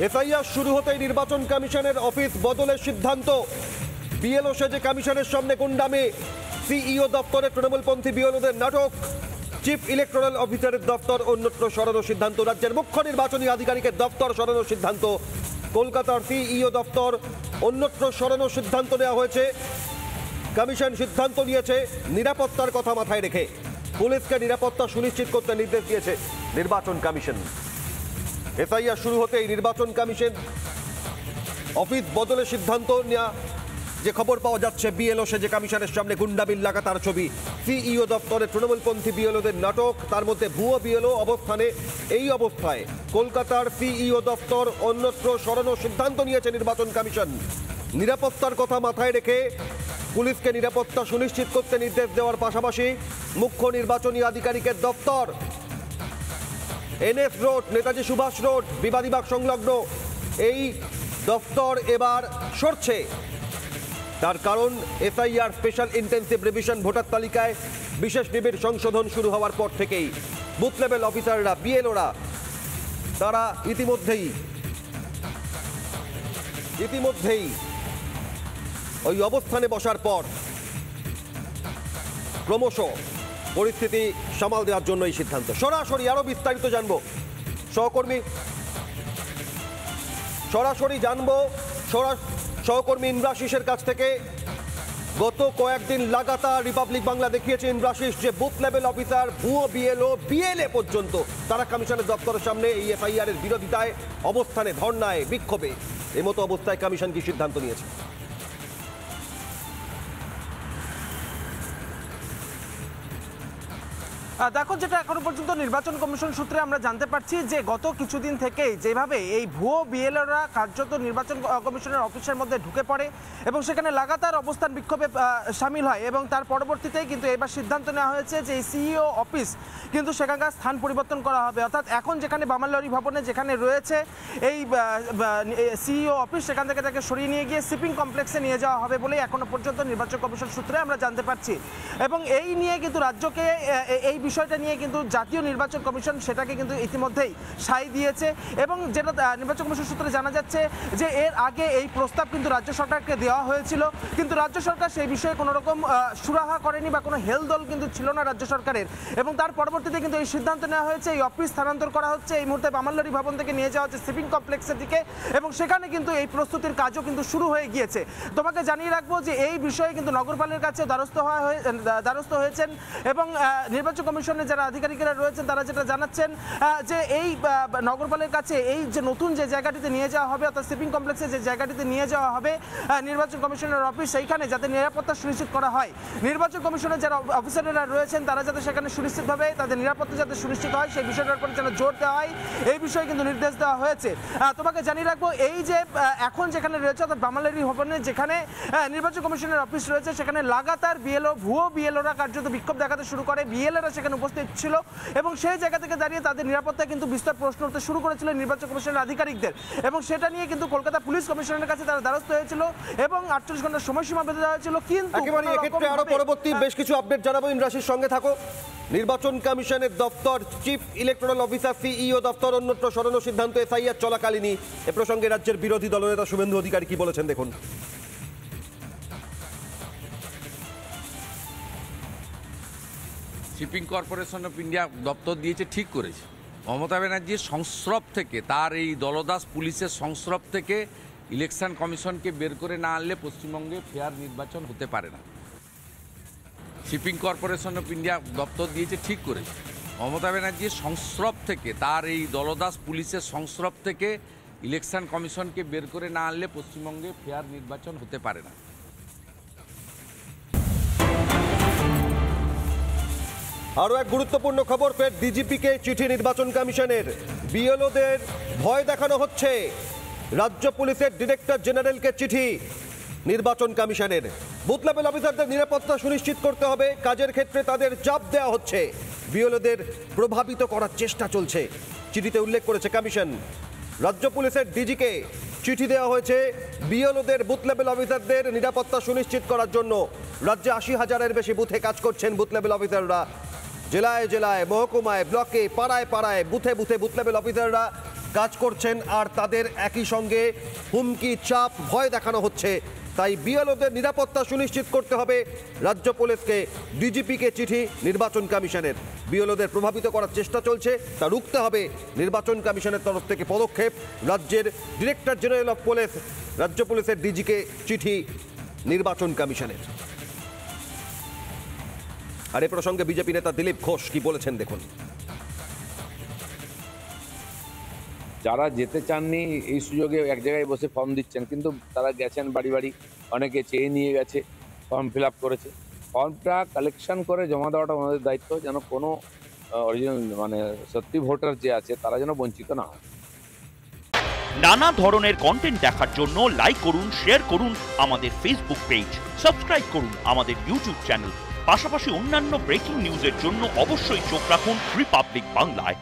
FIR শুরু হতেই নির্বাচন কমিশনের অফিস বদলের সিদ্ধান্ত। বিএলও সেজে কমিশনের সামনে গুন্ডামি, সিইও দপ্তরে তৃণমূলপন্থী বিএলওদের নাটক, চিফ ইলেকটোরাল অফিসারের দপ্তর অন্যত্র সরানোর সিদ্ধান্ত। রাজ্যের মুখ্য নির্বাচনী আধিকারিকের দপ্তর সরানোর সিদ্ধান্ত। কলকাতার সিইও দপ্তর অন্যত্র সরানোর সিদ্ধান্ত নেওয়া হয়েছে। কমিশন সিদ্ধান্ত নিয়েছে নিরাপত্তার কথা মাথায় রেখে পুলিশকে নিরাপত্তা সুনিশ্চিত করতে নির্দেশ দিয়েছে নির্বাচন কমিশন। এফআইআর শুরু হতেই নির্বাচন কমিশন অফিস বদলের সিদ্ধান্ত নেওয়া যে খবর পাওয়া যাচ্ছে। বিএলও সেজে কমিশনের সামনে গুন্ডামিল লাগাতার ছবি, সিইও দপ্তরে তৃণমূলপন্থী বিএলওদের নাটক, তার মধ্যে ভুয়ো বিএলও অবস্থানে। এই অবস্থায় কলকাতার সিইও দপ্তর অন্যত্র সরানোর সিদ্ধান্ত নিয়েছে নির্বাচন কমিশন। নিরাপত্তার কথা মাথায় রেখে পুলিশকে নিরাপত্তা সুনিশ্চিত করতে নির্দেশ দেওয়ার পাশাপাশি মুখ্য নির্বাচনী আধিকারিকের দপ্তর NS road, Netaji Subhash road, Bibadibag সংলগ্ন এই দপ্তর এবার সরছে। তার কারণ FIR special intensive revision voter তালিকায় বিশেষ নিবিড় সংশোধন শুরু হওয়ার পর থেকেই বুথ লেভেল অফিসাররা, বিএলওরা তারা ইতিমধ্যেই ওই অবস্থানে বসার পর ক্রমশ পরিস্থিতি সামাল দেওয়ার জন্য এই সিদ্ধান্ত। সরাসরি আরো বিস্তারিত জানবো সহকর্মী ইন্দ্রাশিসের কাছ থেকে। গত কয়েকদিন লাগাতার রিপাবলিক বাংলা দেখিয়েছে ইন্দ্রাশিস যে বুথ লেভেল অফিসার, ভুয়ো বিএলও, বিএলএ পর্যন্ত তারা কমিশনের দপ্তরের সামনে এই এফআইআর এর বিরোধিতায় অবস্থানে, ধর্নায়, বিক্ষোভে। এই মতো অবস্থায় কমিশন কি সিদ্ধান্ত নিয়েছে? দেখো, যেটা এখনো পর্যন্ত নির্বাচন কমিশন সূত্রে আমরা জানতে পারছি যে গত কিছুদিন থেকেই যেভাবে এই ভুয়ো বিএলওরা কার্যত নির্বাচন কমিশনের অফিসের মধ্যে ঢুকে পড়ে এবং সেখানে লাগাতার অবস্থান বিক্ষোভে সামিল হয়, এবং তার পরবর্তীতেই কিন্তু এবার সিদ্ধান্ত নেওয়া হয়েছে যে এই সিইও অফিস কিন্তু সেখানকার স্থান পরিবর্তন করা হবে। অর্থাৎ এখন যেখানে বামালবাড়ি ভবনে যেখানে রয়েছে এই সিইও অফিস, সেখান থেকে তাকে সরিয়ে নিয়ে গিয়ে শিপিং কমপ্লেক্সে নিয়ে যাওয়া হবে বলেই এখনো পর্যন্ত নির্বাচন কমিশন সূত্রে আমরা জানতে পারছি। এবং এই নিয়ে কিন্তু রাজ্যকে এই বিষয়টা নিয়ে কিন্তু জাতীয় নির্বাচন কমিশন সেটাকে কিন্তু ইতিমধ্যেই সাই দিয়েছে। এবং যেটা নির্বাচন কমিশন সূত্রে জানা যাচ্ছে যে এর আগে এই প্রস্তাব কিন্তু রাজ্য সরকারকে দেওয়া হয়েছিল, কিন্তু রাজ্য সরকার সেই বিষয়ে কোনো রকম সুরাহা করেনি বা কোনো হেলদোল কিন্তু ছিল না রাজ্য সরকারের। এবং তার পরবর্তীতে কিন্তু এই সিদ্ধান্ত নেওয়া হয়েছে, এই অফিস স্থানান্তর করা হচ্ছে এই মুহূর্তে বামালবাড়ি ভবন থেকে নিয়ে যাওয়া হচ্ছে শিপিং কমপ্লেক্সের দিকে, এবং সেখানে কিন্তু এই প্রস্তুতির কাজও কিন্তু শুরু হয়ে গিয়েছে। তোমাকে জানিয়ে রাখবো যে এই বিষয়ে কিন্তু নগরপালের কাছে দ্বারস্থ হয়েছেন এবং নির্বাচন কমিশনের যারা আধিকারিকরা রয়েছেন তারা যেটা জানাচ্ছেন যে এই নগরপালের কাছে এই যে নতুন যে জায়গাটিতে নিয়ে যাওয়া হবে, অর্থাৎ শিপিং কমপ্লেক্সে যে জায়গাটিতে নিয়ে যাওয়া হবে নির্বাচন কমিশনের অফিস, সেইখানে যাতে নিরাপত্তা সুনিশ্চিত করা হয়। নির্বাচন কমিশনের যারা অফিসাররা রয়েছেন তারা যাতে সেখানে সুনিশ্চিতভাবে তাদের নিরাপত্তা যাতে সুনিশ্চিত হয় সেই বিষয়টার উপর যেন জোর দেওয়া হয়, এই বিষয়ে কিন্তু নির্দেশ দেওয়া হয়েছে। তোমাকে জানিয়ে রাখবো এই যে এখন যেখানে রয়েছে অর্থাৎ বামালবাড়ি ভবনে যেখানে নির্বাচন কমিশনের অফিস রয়েছে, সেখানে লাগাতার বিএলও, ভুয়ো বিএলওরা কার্যত বিক্ষোভ দেখাতে শুরু করে। বিএলওরা সেখানে উপস্থিত ছিল এবং সেই জায়গা থেকে দাঁড়িয়ে তাদের নিরাপত্তা কিন্তু বিস্তর প্রশ্ন উঠতে শুরু করেছিল নির্বাচন কমিশনের আধিকারিকদের, এবং সেটা নিয়ে কিন্তু কলকাতা পুলিশ কমিশনারের কাছে তারা দ্বারস্থ হয়েছিল এবং 48 ঘন্টার সময়সীমা বেঁধে দেওয়া হয়েছিল। কিন্তু একেবারে এক্ষেত্রে আরো পরবর্তী বেশ কিছু আপডেট জানাবো। ইন্দ্রাশির সঙ্গে থাকো। নির্বাচন কমিশনের দপ্তর, চিফ ইলেকটোরাল অফিসার, সিইও দপ্তর অন্যত্র সরানোর সিদ্ধান্ত এফআইআর চলাকালীনই। এ প্রসঙ্গে রাজ্যের বিরোধী দলনেতা শুভেন্দু অধিকারী কি বলেছেন দেখুন। শিপিং কর্পোরেশন অফ ইন্ডিয়া দপ্তর দিয়েছে, ঠিক করেছে। মমতা ব্যানার্জির সংস্রব থেকে, তার এই দলদাস পুলিশের সংস্রব থেকে ইলেকশন কমিশনকে বের করে না আনলে পশ্চিমবঙ্গে ফেয়ার নির্বাচন হতে পারে না। শিপিং কর্পোরেশন অফ ইন্ডিয়া দপ্তর দিয়েছে, ঠিক করেছে। মমতা ব্যানার্জির সংস্রব থেকে, তার এই দলদাস পুলিশের সংস্রব থেকে ইলেকশন কমিশনকে বের করে না আনলে পশ্চিমবঙ্গে ফেয়ার নির্বাচন হতে পারে না। আরো এক গুরুত্বপূর্ণ খবর, ফের ডিজিপিকে চিঠি নির্বাচন কমিশনের। বিএলওদের ভয় দেখানো হচ্ছে। রাজ্য পুলিশের ডিরেক্টর জেনারেলকে চিঠি নির্বাচন কমিশনের। বুথ লেভেল অফিসারদের নিরাপত্তা সুনিশ্চিত করতে হবে, কাজের ক্ষেত্রে তাদের চাপ দেওয়া হচ্ছে, বিএলওদের প্রভাবিত করার চেষ্টা চলছে, চিঠিতে উল্লেখ করেছে কমিশন। রাজ্য পুলিশের ডিজিকে চিঠি দেওয়া হয়েছে বিএলওদের, বুথ লেভেল অফিসারদের নিরাপত্তা সুনিশ্চিত করার জন্য। রাজ্যে 80,000-এর বেশি বুথে কাজ করছেন বুথ লেভেল অফিসাররা। জেলায় জেলায়, মহকুমায়, ব্লকে, পাড়ায় পাড়ায়, বুথে বুথে বুথ লেভেল অফিসাররা কাজ করছেন আর তাদের একই সঙ্গে হুমকি, চাপ, ভয় দেখানো হচ্ছে। তাই বিএলওদের নিরাপত্তা সুনিশ্চিত করতে হবে রাজ্য পুলিশকে। ডিজিপিকে চিঠি নির্বাচন কমিশনের। বিএলওদের প্রভাবিত করার চেষ্টা চলছে, তা রুখতে হবে। নির্বাচন কমিশনের তরফ থেকে পদক্ষেপ। রাজ্যের ডিরেক্টর জেনারেল অফ পুলিশ, রাজ্য পুলিশের ডিজিকে চিঠি নির্বাচন কমিশনের। আর এ প্রসঙ্গে বিজেপি নেতা দিলীপ ঘোষ কি বলেছেন দেখুন। যারা যেতে চাননি এই সুযোগে এক জায়গায় বসে ফর্ম দিচ্ছেন, কিন্তু তারা গেছেন বাড়ি বাড়ি, অনেকে চেয়ে নিয়ে গেছে, ফর্ম ফিল আপ করেছে। ফর্মটা কালেকশন করে জমা দেওয়াটা আমাদের দায়িত্ব, যেন কোনো অরিজিনাল মানে সত্যি ভোটার যে আছে তারা যেন বঞ্চিত না হয়। নানা ধরনের কন্টেন্ট দেখার জন্য লাইক করুন, শেয়ার করুন আমাদের ফেসবুক পেজ, সাবস্ক্রাইব করুন আমাদের ইউটিউব চ্যানেল। পাশাপাশি অন্যান্য ব্রেকিং নিউজের জন্য অবশ্যই চোখ রাখুন রিপাবলিক বাংলায়।